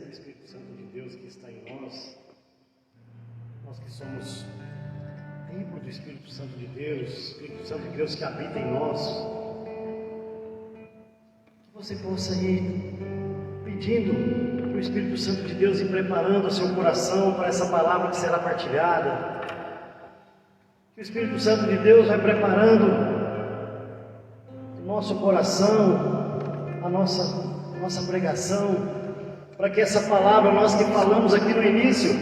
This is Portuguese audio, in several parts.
do Espírito Santo de Deus que está em nós, nós que somos templo do Espírito Santo de Deus, Espírito Santo de Deus que habita em nós, que você possa ir pedindo para o Espírito Santo de Deus ir preparando o seu coração para essa palavra que será partilhada, que o Espírito Santo de Deus vai preparando o nosso coração, a nossa pregação, para que essa palavra, nós que falamos aqui no início,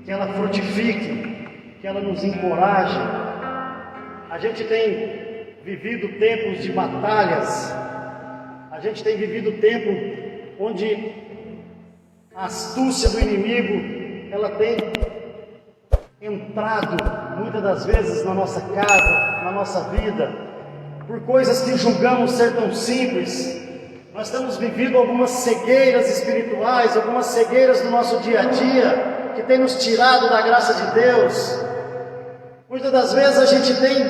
que ela frutifique, que ela nos encoraje. A gente tem vivido tempos de batalhas, a gente tem vivido tempo onde a astúcia do inimigo, ela tem entrado muitas das vezes na nossa casa, na nossa vida, por coisas que julgamos ser tão simples. Nós estamos vivendo algumas cegueiras espirituais, algumas cegueiras do nosso dia a dia, que tem nos tirado da graça de Deus. Muitas das vezes a gente tem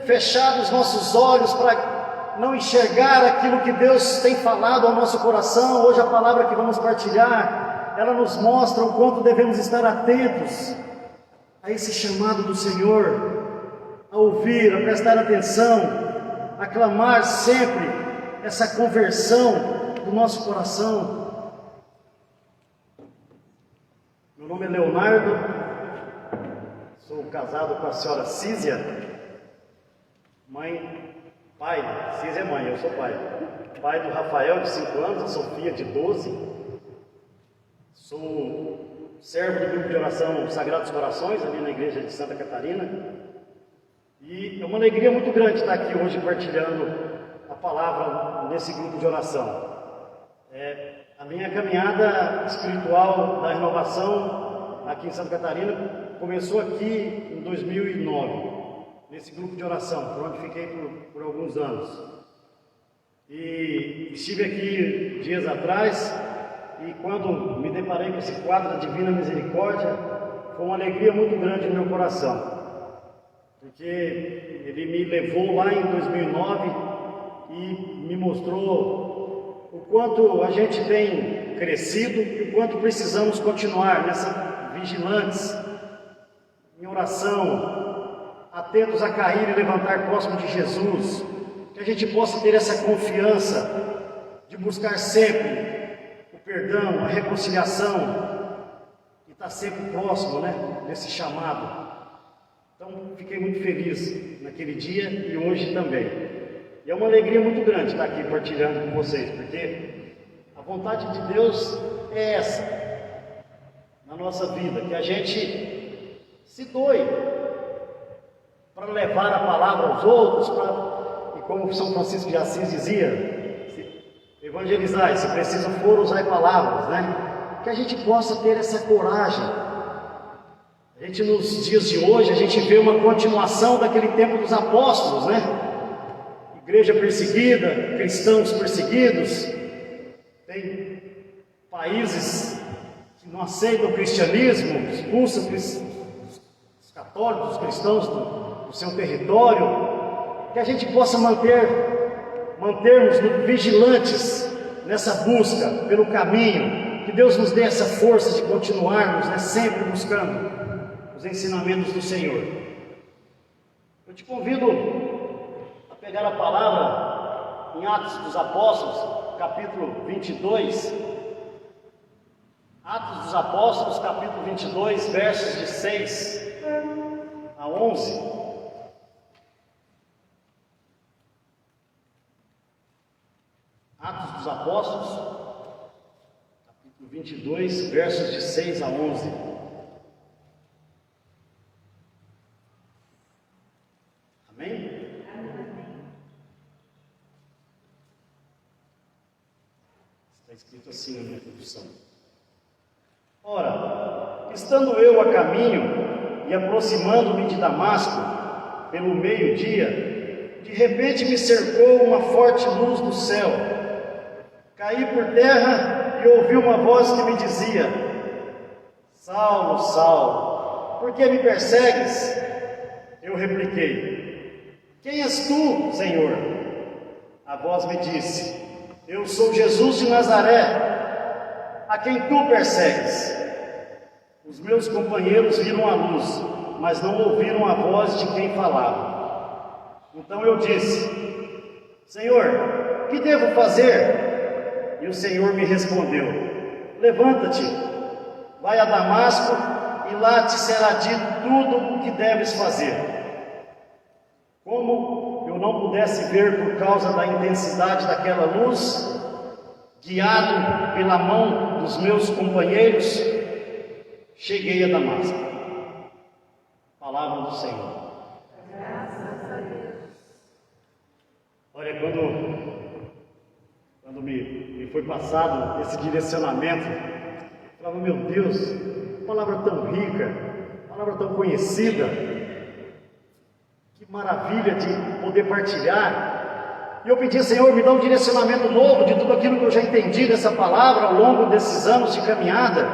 fechado os nossos olhos para não enxergar aquilo que Deus tem falado ao nosso coração. Hoje a palavra que vamos partilhar, ela nos mostra o quanto devemos estar atentos a esse chamado do Senhor, a ouvir, a prestar atenção, a clamar sempre essa conversão do nosso coração. Meu nome é Leonardo, sou casado com a senhora Císia, Císia é mãe, eu sou pai do Rafael de 5 anos, a Sofia de 12, sou servo do grupo de oração Sagrados Corações, ali na igreja de Santa Catarina, e é uma alegria muito grande estar aqui hoje partilhando a palavra nesse grupo de oração. A minha caminhada espiritual da renovação aqui em Santa Catarina começou aqui em 2009, nesse grupo de oração, por onde fiquei por alguns anos. E estive aqui dias atrás, e quando me deparei com esse quadro da Divina Misericórdia, foi uma alegria muito grande no meu coração, porque ele me levou lá em 2009 e me mostrou o quanto a gente tem crescido e o quanto precisamos continuar nessa vigilantes, em oração, atentos a cair e levantar próximo de Jesus, que a gente possa ter essa confiança de buscar sempre o perdão, a reconciliação e estar sempre próximo, desse chamado. Então fiquei muito feliz naquele dia e hoje também. E é uma alegria muito grande estar aqui partilhando com vocês, porque a vontade de Deus é essa, na nossa vida, que a gente se doe para levar a palavra aos outros, e como São Francisco de Assis dizia, evangelizar, se preciso for, usar palavras, que a gente possa ter essa coragem. A gente, nos dias de hoje, a gente vê uma continuação daquele tempo dos apóstolos, Igreja perseguida, cristãos perseguidos, tem países que não aceitam o cristianismo, expulsam os católicos, os cristãos do seu território, que a gente possa mantermos vigilantes nessa busca pelo caminho, que Deus nos dê essa força de continuarmos, sempre buscando os ensinamentos do Senhor. Eu te convido pegar a palavra em Atos dos Apóstolos, capítulo 22, Atos dos Apóstolos, capítulo 22, versos de 6 a 11. Atos dos Apóstolos, capítulo 22, versos de 6 a 11. Escrito assim na minha tradução. Ora, estando eu a caminho e aproximando-me de Damasco, pelo meio-dia, de repente me cercou uma forte luz do céu. Caí por terra e ouvi uma voz que me dizia: Saulo, Saulo, por que me persegues? Eu repliquei: Quem és tu, Senhor? A voz me disse: Eu sou Jesus de Nazaré, a quem tu persegues? Os meus companheiros viram a luz, mas não ouviram a voz de quem falava. Então eu disse: Senhor, que devo fazer? E o Senhor me respondeu: levanta-te, vai a Damasco, e lá te será dito tudo o que deves fazer. Como eu não pudesse ver por causa da intensidade daquela luz, guiado pela mão dos meus companheiros, cheguei a Damasco. Palavra do Senhor. Graças a Deus. Olha, quando me foi passado esse direcionamento, eu falava: meu Deus, palavra tão rica, palavra tão conhecida, que maravilha de poder partilhar. E eu pedi: Senhor, me dá um direcionamento novo de tudo aquilo que eu já entendi dessa palavra ao longo desses anos de caminhada.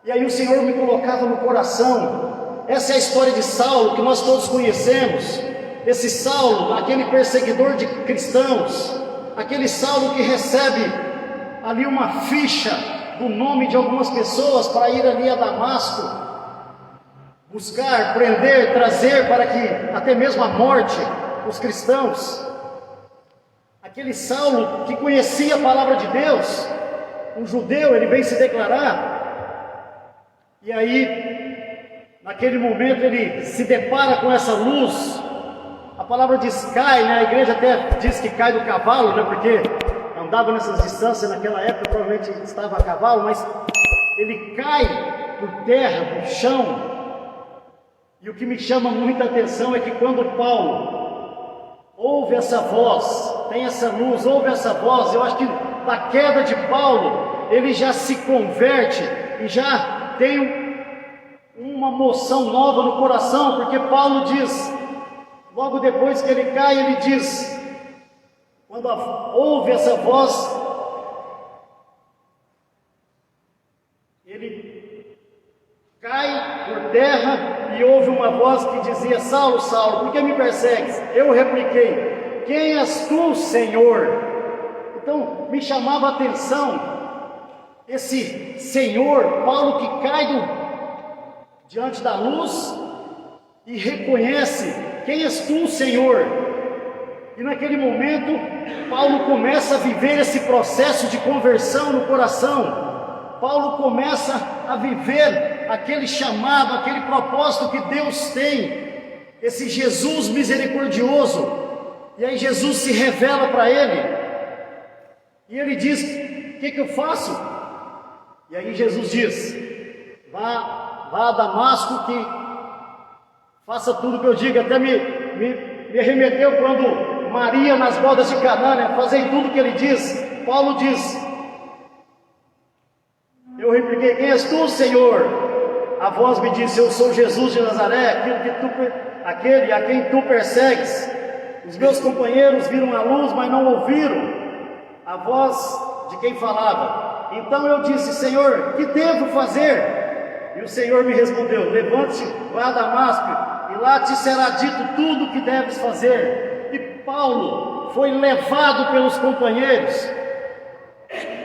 E aí o Senhor me colocava no coração, essa é a história de Saulo, que nós todos conhecemos. Esse Saulo, aquele perseguidor de cristãos, aquele Saulo que recebe ali uma ficha do nome de algumas pessoas para ir ali a Damasco, buscar, prender, trazer para que até mesmo a morte os cristãos. Aquele Saulo que conhecia a palavra de Deus, um judeu, ele vem se declarar. E aí, naquele momento, ele se depara com essa luz. A palavra diz cai, né? A igreja até diz que cai do cavalo, né? Porque andava nessas distâncias naquela época, provavelmente estava a cavalo, mas ele cai por terra, por chão. E o que me chama muita atenção é que quando Paulo ouve essa voz, tem essa luz, ouve essa voz, eu acho que da queda de Paulo, ele já se converte e já tem uma moção nova no coração, porque Paulo diz, logo depois que ele cai, ele diz, quando ouve essa voz, ele cai por terra e ouve uma voz que dizia: Saulo, Saulo, por que me persegues? Eu repliquei: quem és tu, Senhor? Então me chamava a atenção esse Senhor, Paulo, que cai diante da luz e reconhece: quem és tu, Senhor? E naquele momento, Paulo começa a viver esse processo de conversão no coração. Paulo começa a viver aquele chamado, aquele propósito que Deus tem, esse Jesus misericordioso. E aí Jesus se revela para ele, e ele diz: o que eu faço? E aí Jesus diz: vá a Damasco, que faça tudo que eu digo. Até me remeteu quando Maria nas bodas de Caná, né? Fazei tudo que ele diz. Paulo diz: eu repliquei: quem és tu, Senhor? A voz me disse: eu sou Jesus de Nazaré, aquele a quem tu persegues. Os meus companheiros viram a luz, mas não ouviram a voz de quem falava. Então eu disse: Senhor, que devo fazer? E o Senhor me respondeu: levante-se, vá a Damasco, e lá te será dito tudo o que deves fazer. E Paulo foi levado pelos companheiros.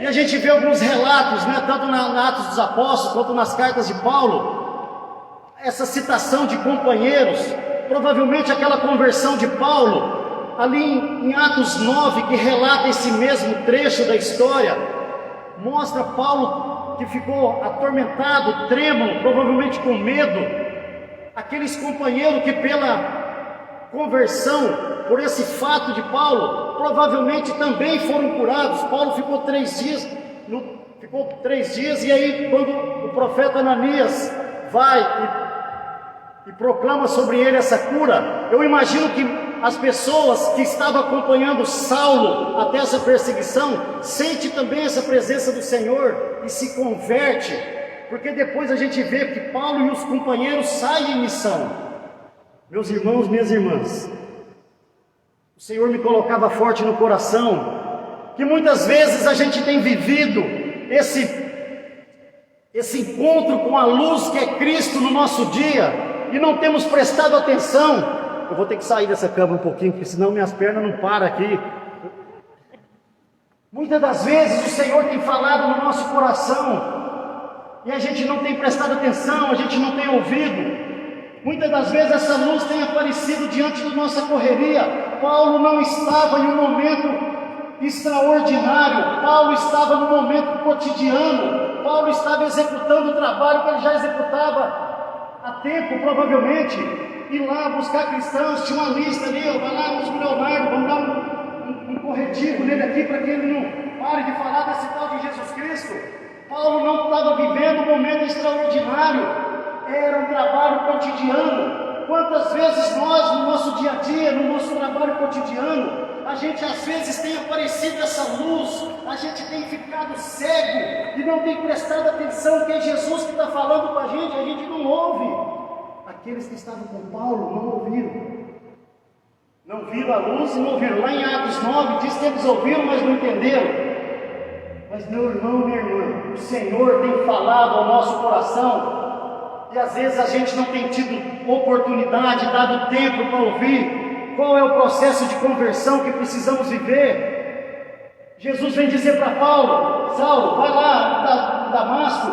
E a gente vê alguns relatos, né, tanto na Atos dos Apóstolos quanto nas cartas de Paulo, essa citação de companheiros, provavelmente aquela conversão de Paulo, ali em Atos 9, que relata esse mesmo trecho da história, mostra Paulo que ficou atormentado, trêmulo, provavelmente com medo. Aqueles companheiros que pela conversão, por esse fato de Paulo, provavelmente também foram curados. Paulo ficou 3 dias, e aí quando o profeta Ananias vai e proclama sobre ele essa cura, eu imagino que as pessoas que estavam acompanhando Saulo até essa perseguição, sente também essa presença do Senhor e se converte, porque depois a gente vê que Paulo e os companheiros saem em missão. Meus irmãos, minhas irmãs, o Senhor me colocava forte no coração, que muitas vezes a gente tem vivido esse encontro com a luz que é Cristo no nosso dia, e não temos prestado atenção. Eu vou ter que sair dessa cama um pouquinho, porque senão minhas pernas não param aqui. Muitas das vezes o Senhor tem falado no nosso coração e a gente não tem prestado atenção, a gente não tem ouvido. Muitas das vezes essa luz tem aparecido diante da nossa correria. Paulo não estava em um momento extraordinário, Paulo estava no momento cotidiano, Paulo estava executando o trabalho que ele já executava há tempo, provavelmente. Ir lá buscar cristãos, tinha uma lista ali, vai lá, busca o Leonardo, vamos dar um corretivo nele aqui para que ele não pare de falar desse tal de Jesus Cristo. Paulo não estava vivendo um momento extraordinário, era um trabalho cotidiano. Quantas vezes nós, no nosso dia a dia, no nosso trabalho cotidiano, a gente às vezes tem aparecido essa luz, a gente tem ficado cego e não tem prestado atenção que é Jesus que está falando com a gente não ouve. Aqueles que estavam com Paulo não ouviram. Não viram a luz e não ouviram. Lá em Atos 9 diz que eles ouviram, mas não entenderam. Mas meu irmão, minha irmã, o Senhor tem falado ao nosso coração e às vezes a gente não tem tido oportunidade, dado tempo para ouvir qual é o processo de conversão que precisamos viver. Jesus vem dizer para Paulo: Saulo, vai lá em Damasco,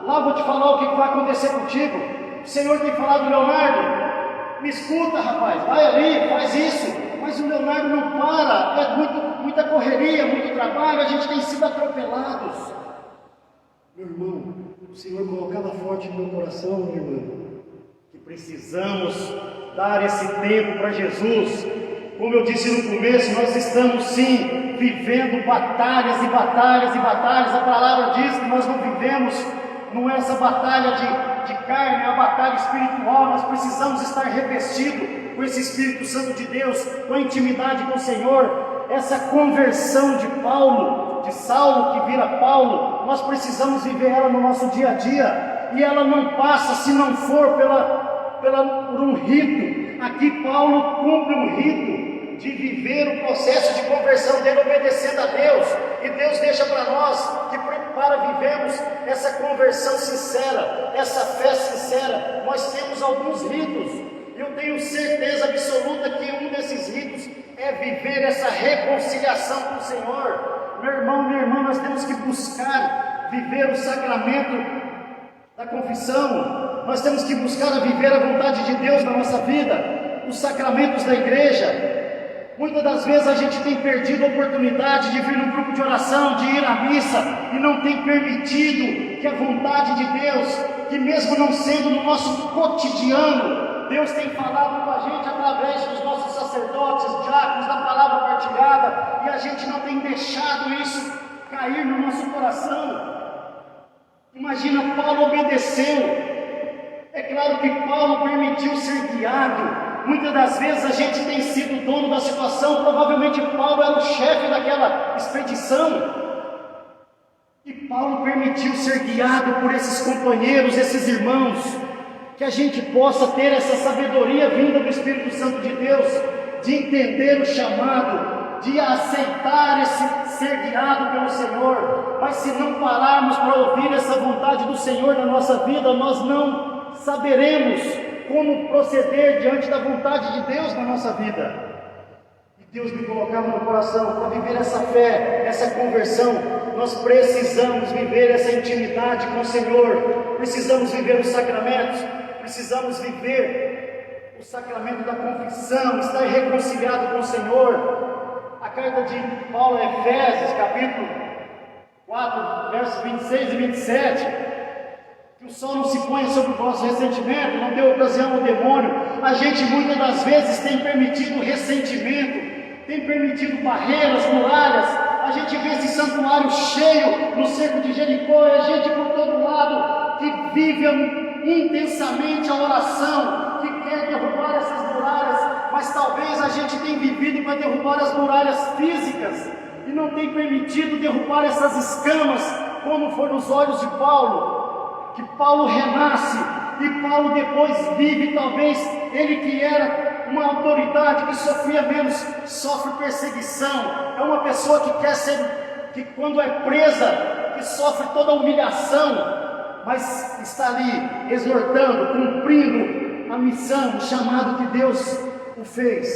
lá vou te falar o que vai acontecer contigo. O Senhor tem falado: Leonardo, me escuta, rapaz, vai ali, faz isso. Mas o Leonardo não para, é muita correria, muito trabalho, a gente tem sido atropelados. Meu irmão, o Senhor colocava forte no meu coração, minha irmã, que precisamos dar esse tempo para Jesus. Como eu disse no começo, nós estamos sim vivendo batalhas e batalhas e batalhas. A palavra diz que nós não vivemos, não é essa batalha de carne, é a batalha espiritual. Nós precisamos estar revestidos com esse Espírito Santo de Deus, com a intimidade com o Senhor. Essa conversão de Paulo, de Saulo que vira Paulo, nós precisamos viver ela no nosso dia a dia, e ela não passa se não for por um rito. Aqui Paulo cumpre um rito de viver o processo de conversão dele obedecendo a Deus, e Deus deixa para nós que para vivermos essa conversão sincera, essa fé sincera, nós temos alguns ritos. Eu tenho certeza absoluta que um desses ritos é viver essa reconciliação com o Senhor. Meu irmão, minha irmã, nós temos que buscar viver o sacramento da confissão. Nós temos que buscar viver a vontade de Deus na nossa vida, os sacramentos da igreja. Muitas das vezes a gente tem perdido a oportunidade de vir num grupo de oração, de ir à missa, e não tem permitido que a vontade de Deus, que mesmo não sendo no nosso cotidiano, Deus tem falado com a gente através dos nossos sacerdotes, diáconos, da palavra partilhada, e a gente não tem deixado isso cair no nosso coração. Imagina, Paulo obedeceu. É claro que Paulo permitiu ser guiado. Muitas das vezes a gente tem sido dono da situação. Provavelmente Paulo era o chefe daquela expedição, e Paulo permitiu ser guiado por esses companheiros, esses irmãos. Que a gente possa ter essa sabedoria vinda do Espírito Santo de Deus, de entender o chamado, de aceitar esse ser guiado pelo Senhor. Mas se não pararmos para ouvir essa vontade do Senhor na nossa vida, nós não saberemos como proceder diante da vontade de Deus na nossa vida. E Deus me colocava no coração para viver essa fé, essa conversão. Nós precisamos viver essa intimidade com o Senhor, precisamos viver os sacramentos, precisamos viver o sacramento da confissão, estar reconciliado com o Senhor. A carta de Paulo a Efésios, capítulo 4, versos 26 e 27, que o sol não se ponha sobre o vosso ressentimento, não dê ocasião ao demônio. A gente muitas das vezes tem permitido ressentimento, tem permitido barreiras, muralhas. A gente vê esse santuário cheio no cerco de Jericó, é gente por todo lado que vive intensamente a oração, que quer derrubar essas muralhas, mas talvez a gente tenha vivido para derrubar as muralhas físicas e não tem permitido derrubar essas escamas, como foi nos olhos de Paulo, que Paulo renasce e Paulo depois vive, talvez ele que era uma autoridade que sofria menos, sofre perseguição, é uma pessoa que quer ser, que quando é presa, que sofre toda a humilhação, mas está ali exortando, cumprindo a missão, o chamado que Deus o fez.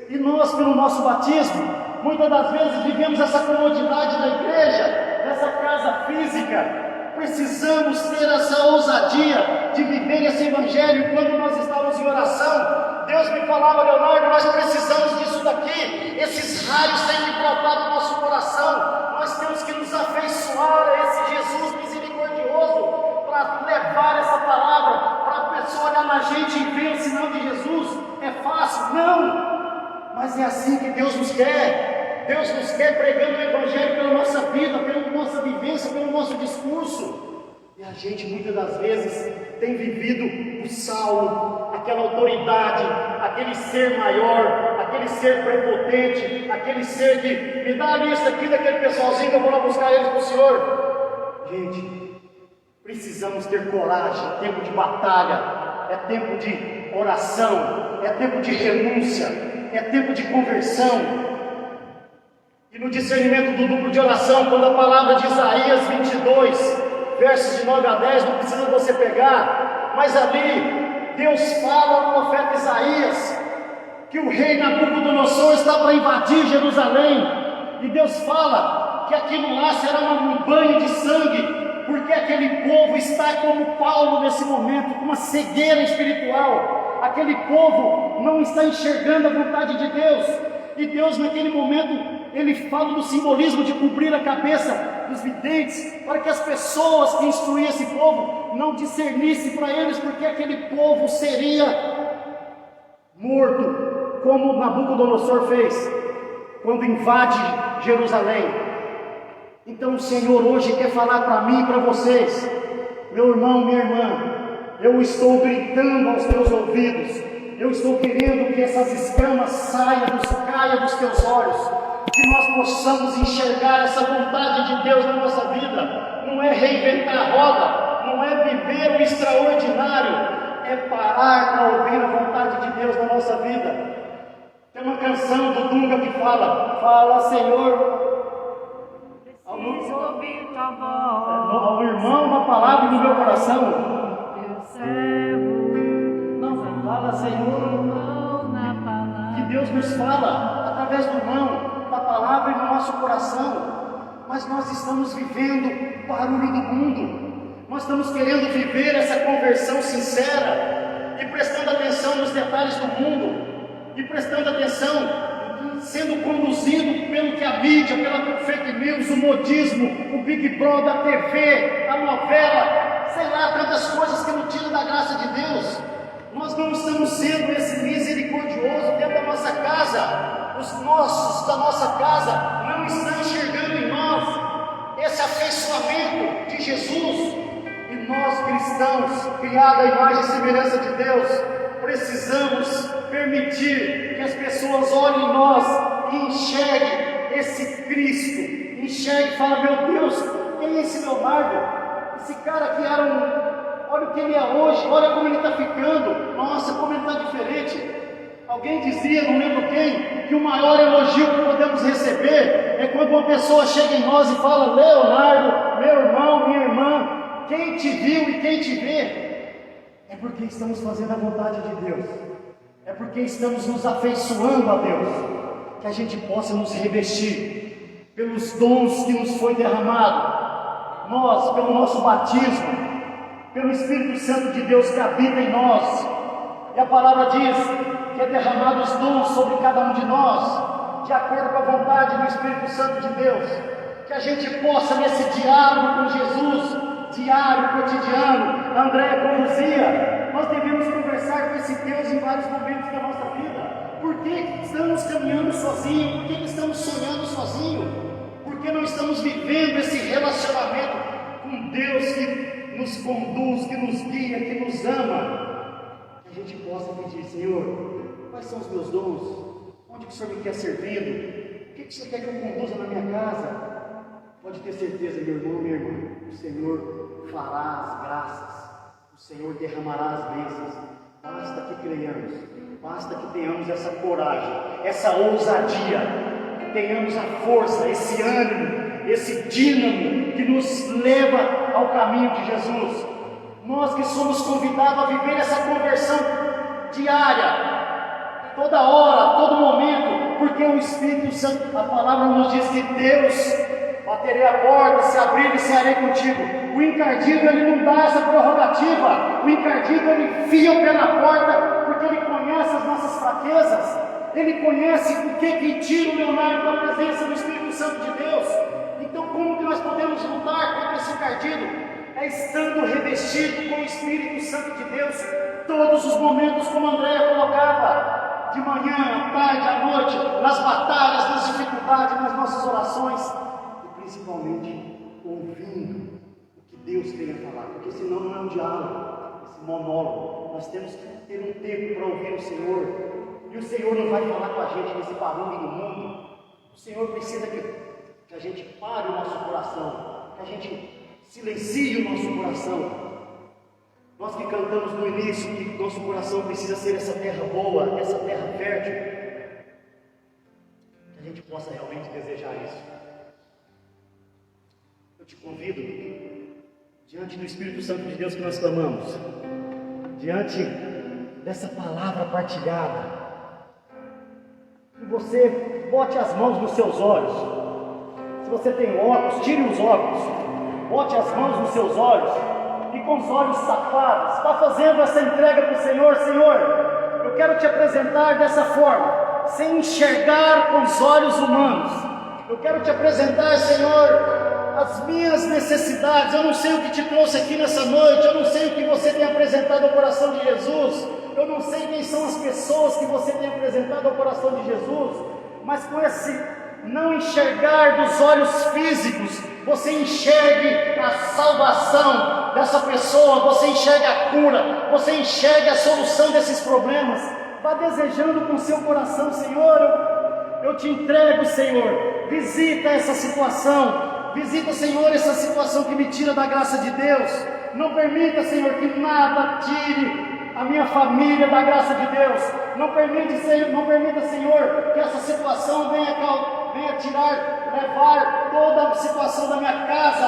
E nós, pelo nosso batismo, muitas das vezes vivemos essa comodidade da igreja, dessa casa física. Precisamos ter essa ousadia de viver esse evangelho. Quando nós estávamos em oração, Deus me falava: Leonardo, nós precisamos disso daqui. Esses raios têm que brotar do nosso coração. Nós temos que nos afeiçoar a esse Jesus misericordioso para levar essa palavra, para a pessoa olhar na gente e ver o sinal de Jesus. É fácil? Não, mas é assim que Deus nos quer. Deus nos quer pregando o evangelho pela nossa vida, pela nossa vivência, pelo nosso discurso. E a gente muitas das vezes tem vivido o Saulo, aquela autoridade, aquele ser maior, aquele ser prepotente, aquele ser que me dá a lista aqui daquele pessoalzinho que eu vou lá buscar eles para o Senhor. Gente, precisamos ter coragem. É tempo de batalha, é tempo de oração, é tempo de renúncia, é tempo de conversão. E no discernimento do duplo de oração, quando a palavra de Isaías 22, versos de 9 a 10, não precisa você pegar, mas ali Deus fala ao profeta Isaías que o rei Nabucodonosor está para invadir Jerusalém, e Deus fala que aquilo lá será um banho de sangue, porque aquele povo está como Paulo nesse momento, com uma cegueira espiritual. Aquele povo não está enxergando a vontade de Deus, e Deus naquele momento Ele fala do simbolismo de cobrir a cabeça dos videntes, para que as pessoas que instruíam esse povo não discernissem para eles, porque aquele povo seria morto, como Nabucodonosor fez quando invade Jerusalém. Então o Senhor hoje quer falar para mim e para vocês, meu irmão, minha irmã. Eu estou gritando aos teus ouvidos, eu estou querendo que essas escamas caiam dos teus olhos, que nós possamos enxergar essa vontade de Deus na nossa vida. Não é reinventar a roda, não é viver o extraordinário, é parar para ouvir a vontade de Deus na nossa vida. Tem uma canção do Dunga que fala Senhor, preciso ouvir tua voz, ao irmão na palavra e no meu coração. teu servo, Não, fala Senhor, irmão na palavra. que Deus nos fala através do irmão, da palavra e do nosso coração. Mas nós estamos vivendo o barulho do mundo, nós estamos querendo viver essa conversão sincera e prestando atenção nos detalhes do mundo, e prestando atenção, sendo conduzido pelo que a mídia, pela fake news, o modismo, o Big Brother, a TV, a novela, sei lá, tantas coisas que não tiram da graça de Deus. Nós não estamos sendo esse misericordioso dentro da nossa casa. Os nossos da nossa casa não estão enxergando em nós esse afeiçoamento de Jesus. E nós cristãos, criados à imagem e semelhança de Deus, precisamos permitir que as pessoas olhem em nós e enxerguem esse Cristo, enxerguem e falem: meu Deus, quem é esse Leonardo? Esse cara que era olha o que ele é hoje, olha como ele está ficando, nossa, como ele está diferente. Alguém dizia, não lembro quem, que o maior elogio que podemos receber é quando uma pessoa chega em nós e fala: Leonardo, meu irmão, minha irmã, quem te viu e quem te vê, é porque estamos fazendo a vontade de Deus, é porque estamos nos afeiçoando a Deus, que a gente possa nos revestir pelos dons que nos foi derramado, nós, pelo nosso batismo, pelo Espírito Santo de Deus que habita em nós. E a palavra diz que é derramado os dons sobre cada um de nós, de acordo com a vontade do Espírito Santo de Deus, que a gente possa nesse diálogo com Jesus, diário, cotidiano, a Andréia conduzia, nós devemos conversar com esse Deus em vários momentos da nossa vida. Por que estamos caminhando sozinhos? Por que estamos sonhando sozinhos? Por que não estamos vivendo esse relacionamento com Deus que nos conduz, que nos guia, que nos ama? Que a gente possa pedir: Senhor, quais são os meus dons? Onde que o Senhor me quer servindo? O que o Senhor quer que eu conduza na minha casa? Pode ter certeza, meu irmão, minha irmã, o Senhor fará as graças, o Senhor derramará as bênçãos. Basta que creiamos, basta que tenhamos essa coragem, essa ousadia, que tenhamos a força, esse ânimo, esse dínamo que nos leva ao caminho de Jesus. Nós que somos convidados a viver essa conversão diária, toda hora, todo momento, porque o Espírito Santo, a palavra nos diz que Deus baterei a porta, se abrir e cearei contigo. O encardido, ele não dá essa prerrogativa. O encardido, ele enfia o pé na porta, porque ele conhece as nossas fraquezas. Ele conhece o que tira o Leonardo da presença do Espírito Santo de Deus. Então, como que nós podemos lutar contra esse encardido? É estando revestido com o Espírito Santo de Deus, todos os momentos, como a Andréia colocava, de manhã, à tarde, à noite, nas batalhas, nas dificuldades, nas nossas orações, e principalmente ouvindo o que Deus tem a falar, porque senão não é um diálogo, esse monólogo. Nós temos que ter um tempo para ouvir o Senhor, e o Senhor não vai falar com a gente nesse barulho do mundo. O Senhor precisa que a gente pare o nosso coração, que a gente silencie o nosso coração. Nós que cantamos no início que nosso coração precisa ser essa terra boa, essa terra fértil, que a gente possa realmente desejar isso. Eu te convido, diante do Espírito Santo de Deus que nós clamamos, diante dessa palavra partilhada, que você bote as mãos nos seus olhos. Se você tem óculos, tire os óculos, bote as mãos nos seus olhos, e com os olhos tapados, está fazendo essa entrega para o Senhor. Senhor, eu quero te apresentar dessa forma, sem enxergar com os olhos humanos. Eu quero te apresentar, Senhor, as minhas necessidades. Eu não sei o que te trouxe aqui nessa noite, eu não sei o que você tem apresentado ao coração de Jesus, eu não sei quem são as pessoas que você tem apresentado ao coração de Jesus, mas com esse não enxergar dos olhos físicos, você enxergue a salvação dessa pessoa, você enxergue a cura, você enxergue a solução desses problemas. Vá desejando com seu coração: Senhor, eu te entrego, Senhor, visita essa situação, visita, Senhor, essa situação que me tira da graça de Deus. Não permita, Senhor, que nada tire a minha família da graça de Deus. Não permita, Senhor, que essa situação venha levar toda a situação da minha casa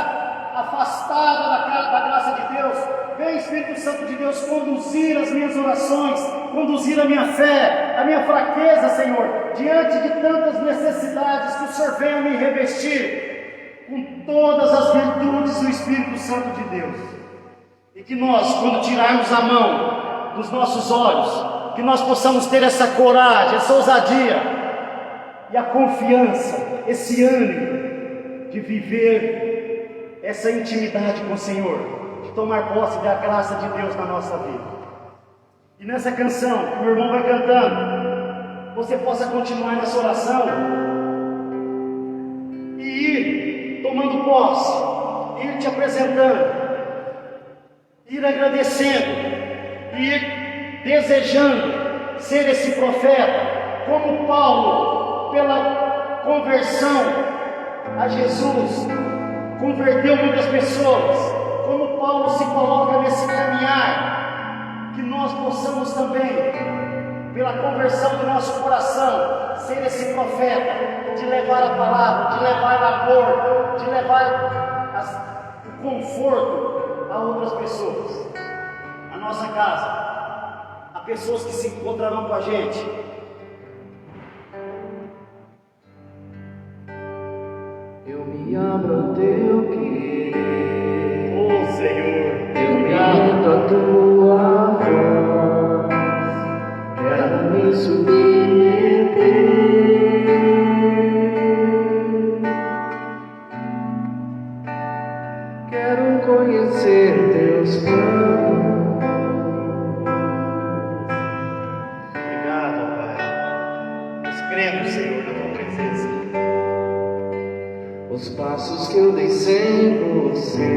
afastada da graça de Deus. Vem, Espírito Santo de Deus, conduzir as minhas orações, conduzir a minha fé, a minha fraqueza, Senhor, diante de tantas necessidades, que o Senhor venha me revestir com todas as virtudes do Espírito Santo de Deus. E que nós, quando tirarmos a mão dos nossos olhos, que nós possamos ter essa coragem, essa ousadia e a confiança, esse ânimo de viver essa intimidade com o Senhor, de tomar posse da graça de Deus na nossa vida. E nessa canção que o meu irmão vai cantando, você possa continuar nessa oração e ir tomando posse, ir te apresentando, ir agradecendo, ir desejando ser esse profeta, como Paulo, pela conversão a Jesus, converteu muitas pessoas. Como Paulo se coloca nesse caminhar, que nós possamos também, pela conversão do nosso coração, ser esse profeta, de levar a palavra, de levar amor, de levar o conforto a outras pessoas, a nossa casa, a pessoas que se encontrarão com a gente. Eu me abro ao teu querer, Oh Senhor, eu rendo a tua voz, quero me submeter, quero conhecer teus planos. Obrigado, Pai. Nós cremos, Senhor, na tua presença. Os passos que eu dei sem você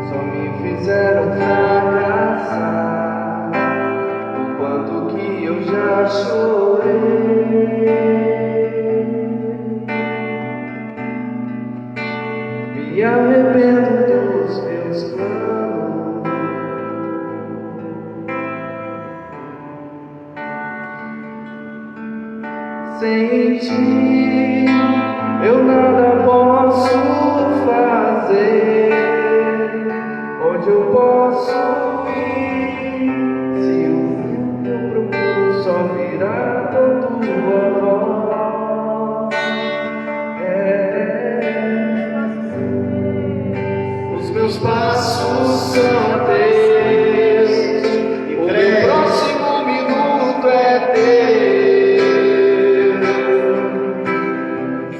só me fizeram fracassar. O quanto que eu já chorei, me arrependo dos meus planos. Sem ti eu nada posso fazer. meus passos são teus, o meu próximo minuto é teu.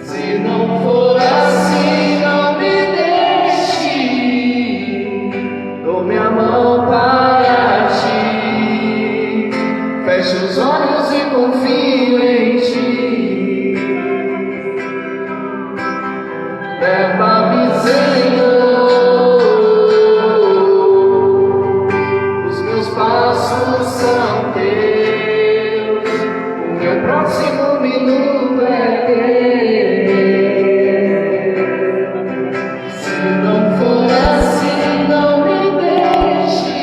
Se não for assim, não me deixe, dou minha mão para ti, fecho os olhos e confio em ti. Leva-me, Senhor, os meus passos são teus, o meu próximo minuto é teu. Se não for assim, não me deixe,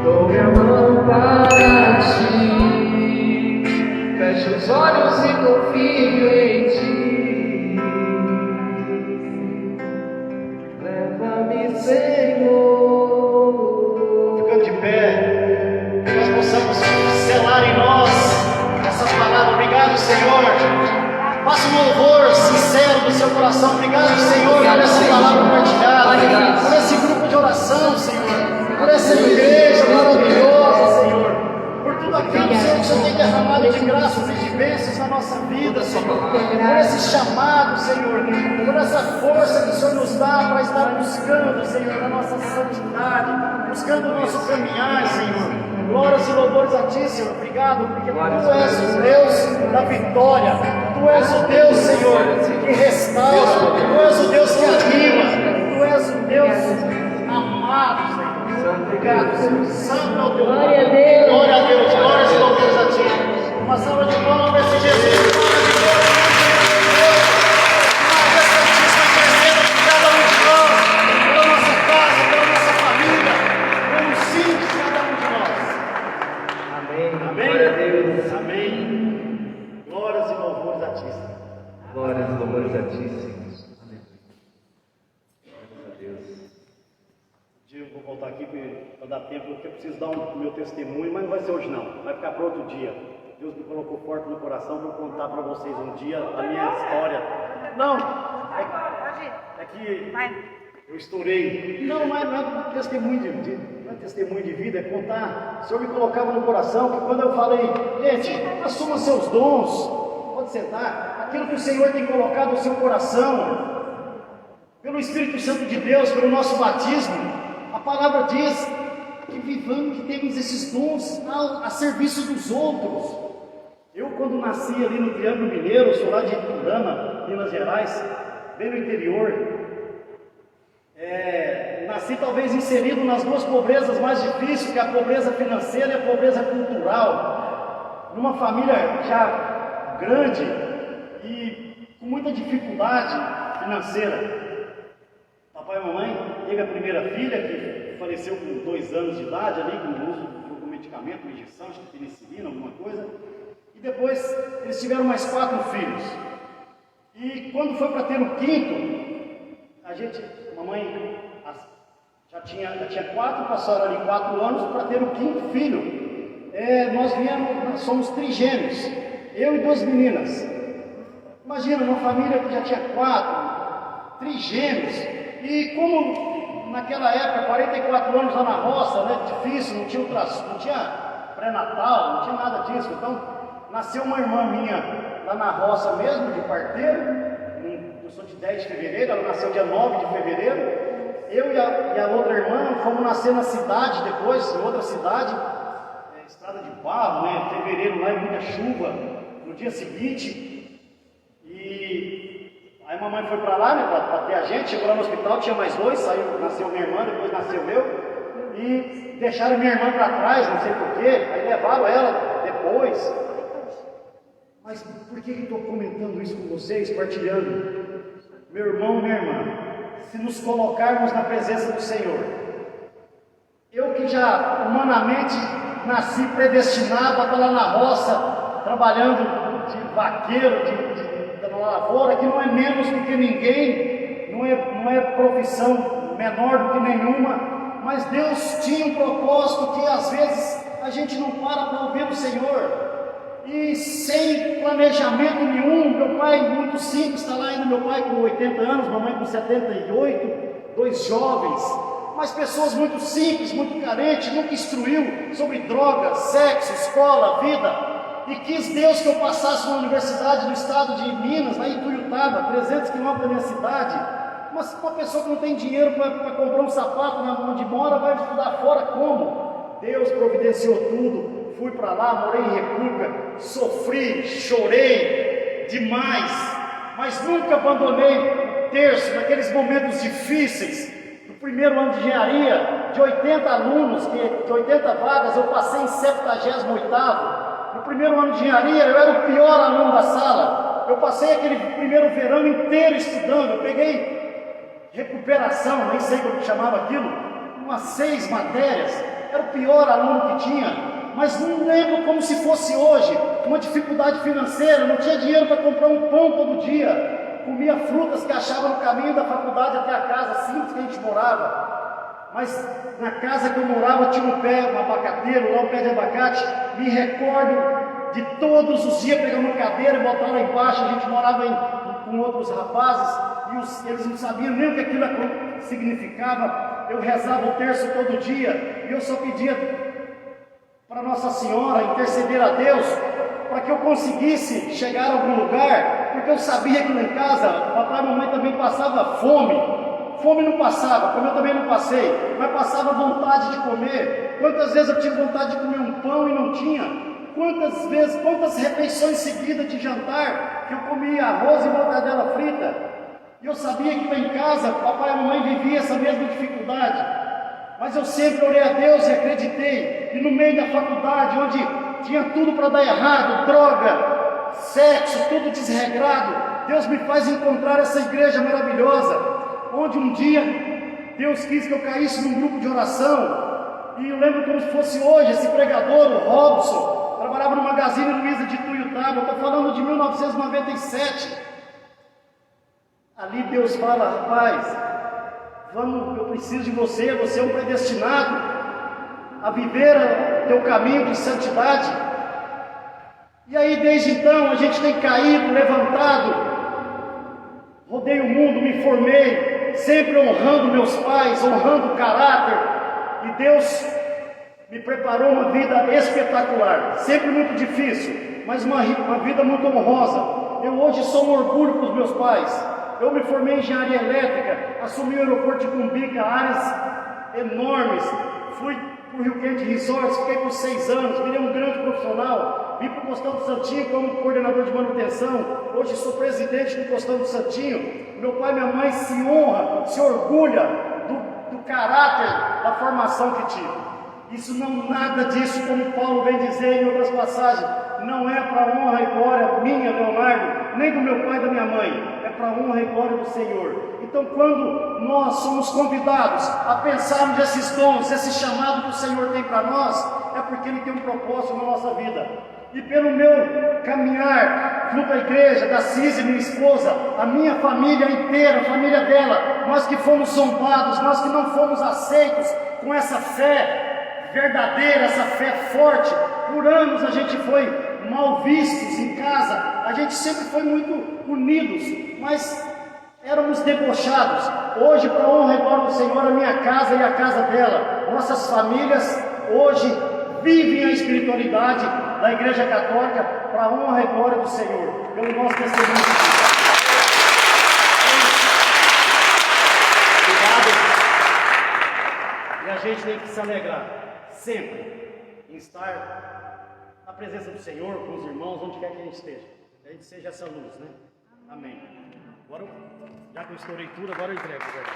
dou minha mão para ti, fecho os olhos e confio em ti. Leva-me, Senhor. Ficando de pé, que nós possamos selar em nós essa palavra. Obrigado, Senhor. Faça um louvor sincero do seu coração. Obrigado, Senhor, por essa palavra compartilhada, por esse grupo de oração, Senhor, por essa igreja maravilhosa, Senhor, por tudo aquilo, Senhor, que o Senhor tem derramado de graças e de bênçãos na nossa vida, Senhor, por esse chamado, Senhor, por essa força que o Senhor nos dá para estar buscando, Senhor, na nossa santidade, buscando o nosso caminhar, Senhor. Glórias e louvores a Ti, Senhor. Obrigado, porque Tu és o Deus da vitória. Tu és o Deus, Senhor, que restaura. Tu és o Deus que anima. Tu és o Deus amado, Senhor. Obrigado, Senhor. Santo é o Teu nome. Glória a Deus. Glória a Deus. Glórias e louvores a Ti. Uma salva de palmas para esse Jesus. Amém. Glórias e louvores a Ti, Senhor. Glórias e louvores a Ti, Senhor. Amém. Graças a Deus. Eu vou voltar aqui para dar tempo, porque eu preciso dar o meu testemunho, mas não vai ser hoje não, vai ficar para outro dia. Deus me colocou forte no coração para contar para vocês um dia a minha história. Não, é que eu estourei. Não é testemunho não é testemunho de vida, é contar. O Senhor me colocava no coração que quando eu falei, gente, assuma seus dons, pode sentar, aquilo que o Senhor tem colocado no seu coração, pelo Espírito Santo de Deus, pelo nosso batismo, a palavra diz que vivamos, que temos esses dons a serviço dos outros. Eu, quando nasci ali no Triângulo Mineiro, sou lá de Iturama, Minas Gerais, bem no interior, nasci talvez inserido nas duas pobrezas mais difíceis, que é a pobreza financeira e a pobreza cultural, numa família já grande e com muita dificuldade financeira. Papai e mamãe teve a primeira filha, que faleceu com 2 anos de idade ali, com o uso de algum medicamento, uma injeção, acho que penicilina, alguma coisa, e depois eles tiveram mais 4 filhos. E quando foi para ter o 5º, a mamãe já tinha 4, passaram ali 4 anos para ter o 5º filho. Nós somos trigêmeos, eu e 2 meninas. Imagina, uma família que já tinha 4 trigêmeos, e como naquela época, 44 anos lá na roça, né, difícil, não tinha pré-natal, não tinha nada disso. Então, nasceu uma irmã minha lá na roça mesmo, de parteiro. Eu sou de 10 de fevereiro, ela nasceu dia 9 de fevereiro. Eu e a outra irmã fomos nascer na cidade depois, em outra cidade, estrada de barro, né? Fevereiro lá, muita chuva. No dia seguinte, e aí a mamãe foi para lá, né, para ter a gente. Chegou lá no hospital, tinha mais 2, nasceu minha irmã, depois nasceu eu, e deixaram minha irmã para trás, não sei porquê. Aí levaram ela depois. Mas por que estou comentando isso com vocês, partilhando? Meu irmão, minha irmã, se nos colocarmos na presença do Senhor, eu que já humanamente nasci predestinado a estar lá na roça, trabalhando de vaqueiro, na lavoura, que não é menos do que ninguém, não é profissão menor do que nenhuma, mas Deus tinha um propósito que às vezes a gente não para ouvir o Senhor. e sem planejamento nenhum. Meu pai muito simples, está lá ainda meu pai com 80 anos, mamãe com 78, dois jovens, mas pessoas muito simples, muito carentes, nunca instruiu sobre drogas, sexo, escola, vida. E quis Deus que eu passasse na universidade do estado de Minas, lá em Tuiutaba, 300 quilômetros da minha cidade. Mas uma pessoa que não tem dinheiro para comprar um sapato onde mora, vai estudar fora como? Deus providenciou tudo. Fui para lá, morei em República, sofri, chorei demais, mas nunca abandonei o terço naqueles momentos difíceis. No primeiro ano de engenharia, de 80 alunos, de 80 vagas, eu passei em 78º. No primeiro ano de engenharia, eu era o pior aluno da sala. Eu passei aquele primeiro verão inteiro estudando. Eu peguei recuperação, nem sei como chamava aquilo, umas 6 matérias. Era o pior aluno que tinha, mas não lembro como se fosse hoje. Uma dificuldade financeira, não tinha dinheiro para comprar um pão todo dia. Comia frutas que achava no caminho da faculdade até a casa simples que a gente morava. Mas na casa que eu morava tinha um abacateiro, lá um pé de abacate. Me recordo de todos os dias pegar uma cadeira e botar lá embaixo. A gente morava com outros rapazes e eles não sabiam nem o que aquilo significava. Eu rezava o terço todo dia e eu só pedia para Nossa Senhora interceder a Deus para que eu conseguisse chegar a algum lugar, porque eu sabia que lá em casa papai e mamãe também passavam fome. Fome não passava, como eu também não passei, mas passava vontade de comer. Quantas vezes eu tive vontade de comer um pão e não tinha? Quantas refeições seguidas de jantar que eu comia arroz e mortadela frita? E eu sabia que lá em casa, papai e mamãe viviam essa mesma dificuldade. Mas eu sempre orei a Deus e acreditei. E no meio da faculdade, onde tinha tudo para dar errado, droga, sexo, tudo desregrado, Deus me faz encontrar essa igreja maravilhosa, onde um dia Deus quis que eu caísse num grupo de oração. E eu lembro como se fosse hoje, esse pregador, o Robson, trabalhava no Magazine Luiza de Tuiutaba. Eu estou falando de 1997. Ali Deus fala: rapaz, vamos, eu preciso de você, você é um predestinado a viver o teu caminho de santidade. E aí desde então a gente tem caído, levantado, rodei o mundo, me formei, sempre honrando meus pais, honrando o caráter, e Deus me preparou uma vida espetacular, sempre muito difícil, mas uma vida muito honrosa. Eu hoje sou um orgulho para os meus pais. Eu me formei em engenharia elétrica, assumi o aeroporto de Cumbica, áreas enormes, fui para o Rio Quente Resorts, fiquei por 6 anos, virei um grande profissional, vim para o Costão do Santinho como coordenador de manutenção, hoje sou presidente do Costão do Santinho. Meu pai e minha mãe se honram, se orgulham do caráter, da formação que tive. Isso não, nada disso, como Paulo vem dizer em outras passagens, não é para honra e glória minha, Leonardo, nem do meu pai e da minha mãe, é para honra e glória do Senhor. Então, quando nós somos convidados a pensarmos nesses dons, esse chamado que o Senhor tem para nós, é porque Ele tem um propósito na nossa vida. E pelo meu caminhar junto à igreja, da Cise, minha esposa, a minha família inteira, a família dela, nós que fomos zombados, nós que não fomos aceitos com essa fé verdadeira, essa fé forte, por anos a gente foi mal vistos em casa, a gente sempre foi muito unidos, mas éramos debochados. Hoje, para a honra e glória do Senhor, a minha casa e a casa dela, nossas famílias hoje vivem a espiritualidade da Igreja Católica para a honra e glória do Senhor, pelo nosso testemunho. Obrigado. E a gente tem que se alegrar sempre em estar na presença do Senhor, com os irmãos, onde quer que a gente esteja. Que a gente seja essa luz, né? Amém. Agora, já que eu estourei tudo, agora eu entrego. Obrigada,